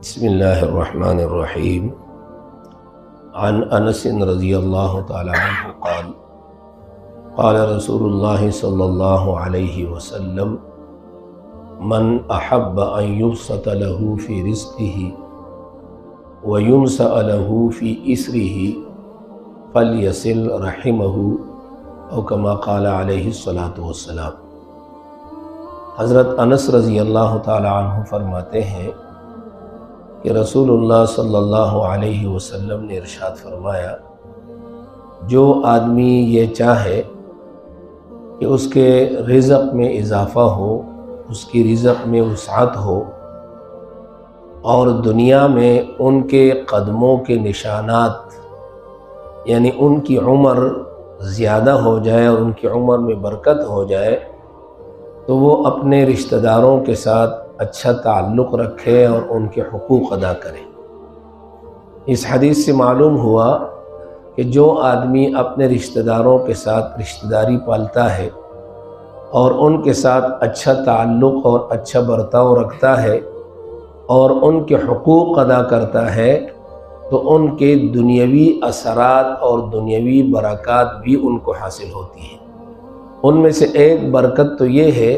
بسم اللہ الرحمن الرحیم عن انس رضی اللہ تعالی عنہ قال قال رسول اللہ صلی اللہ علیہ وسلم من احب ان یبسط له فی رزقه وینسأ له فی اسره فلیصل رحمه او کما قال علیہ الصلاۃ والسلام۔ حضرت انس رضی اللہ تعالی عنہ فرماتے ہیں کہ رسول اللہ صلی اللہ علیہ وسلم نے ارشاد فرمایا، جو آدمی یہ چاہے کہ اس کے رزق میں اضافہ ہو، اس کی رزق میں وسعت ہو، اور دنیا میں ان کے قدموں کے نشانات یعنی ان کی عمر زیادہ ہو جائے اور ان کی عمر میں برکت ہو جائے، تو وہ اپنے رشتہ داروں کے ساتھ اچھا تعلق رکھے اور ان کے حقوق ادا کرے۔ اس حدیث سے معلوم ہوا کہ جو آدمی اپنے رشتہ داروں کے ساتھ رشتہ داری پالتا ہے اور ان کے ساتھ اچھا تعلق اور اچھا برتاؤ رکھتا ہے اور ان کے حقوق ادا کرتا ہے، تو ان کے دنیاوی اثرات اور دنیاوی برکات بھی ان کو حاصل ہوتی ہیں۔ ان میں سے ایک برکت تو یہ ہے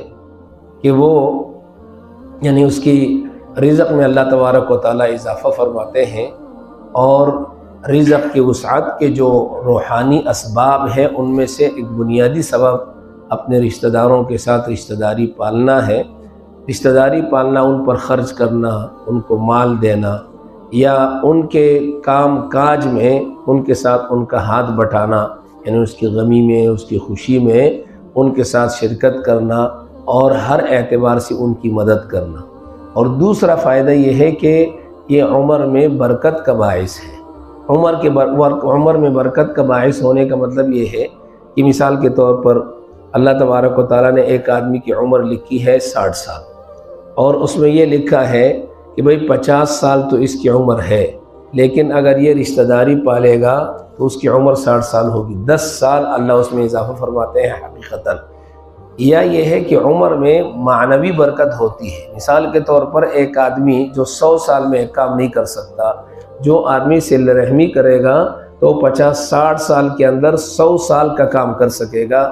کہ وہ یعنی اس کی رزق میں اللہ تبارک و تعالیٰ اضافہ فرماتے ہیں، اور رزق کی وسعت کے جو روحانی اسباب ہیں ان میں سے ایک بنیادی سبب اپنے رشتہ داروں کے ساتھ رشتہ داری پالنا ہے۔ رشتہ داری پالنا، ان پر خرچ کرنا، ان کو مال دینا، یا ان کے کام کاج میں ان کے ساتھ ان کا ہاتھ بٹانا، یعنی اس کی غمی میں، اس کی خوشی میں ان کے ساتھ شرکت کرنا اور ہر اعتبار سے ان کی مدد کرنا۔ اور دوسرا فائدہ یہ ہے کہ یہ عمر میں برکت کا باعث ہے۔ عمر میں برکت کا باعث ہونے کا مطلب یہ ہے کہ مثال کے طور پر اللہ تبارک و تعالیٰ نے ایک آدمی کی عمر لکھی ہے 60 سال، اور اس میں یہ لکھا ہے کہ بھئی 50 سال تو اس کی عمر ہے، لیکن اگر یہ رشتہ داری پالے گا تو اس کی عمر 60 سال ہوگی، 10 سال اللہ اس میں اضافہ فرماتے ہیں حقیقتاً۔ یا یہ ہے کہ عمر میں معنوی برکت ہوتی ہے۔ مثال کے طور پر ایک آدمی جو 100 سال میں ایک کام نہیں کر سکتا، جو آدمی صلہ رحمی کرے گا تو 50-60 سال کے اندر 100 سال کا کام کر سکے گا،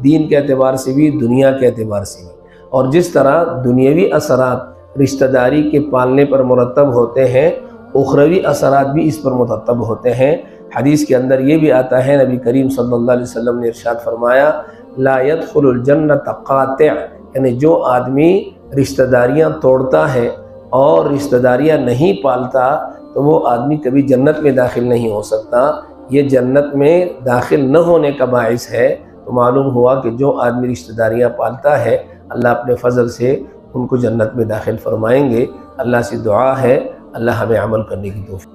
دین کے اعتبار سے بھی، دنیا کے اعتبار سے بھی۔ اور جس طرح دنیاوی اثرات رشتہ داری کے پالنے پر مرتب ہوتے ہیں، اخروی اثرات بھی اس پر مرتب ہوتے ہیں۔ حدیث کے اندر یہ بھی آتا ہے، نبی کریم صلی اللہ علیہ وسلم نے ارشاد فرمایا، لا يدخل الجنت قاطع، یعنی جو آدمی رشتہ داریاں توڑتا ہے اور رشتہ داریاں نہیں پالتا تو وہ آدمی کبھی جنت میں داخل نہیں ہو سکتا۔ یہ جنت میں داخل نہ ہونے کا باعث ہے۔ تو معلوم ہوا کہ جو آدمی رشتہ داریاں پالتا ہے، اللہ اپنے فضل سے ان کو جنت میں داخل فرمائیں گے۔ اللہ سے دعا ہے اللہ ہمیں عمل کرنے کی توفیق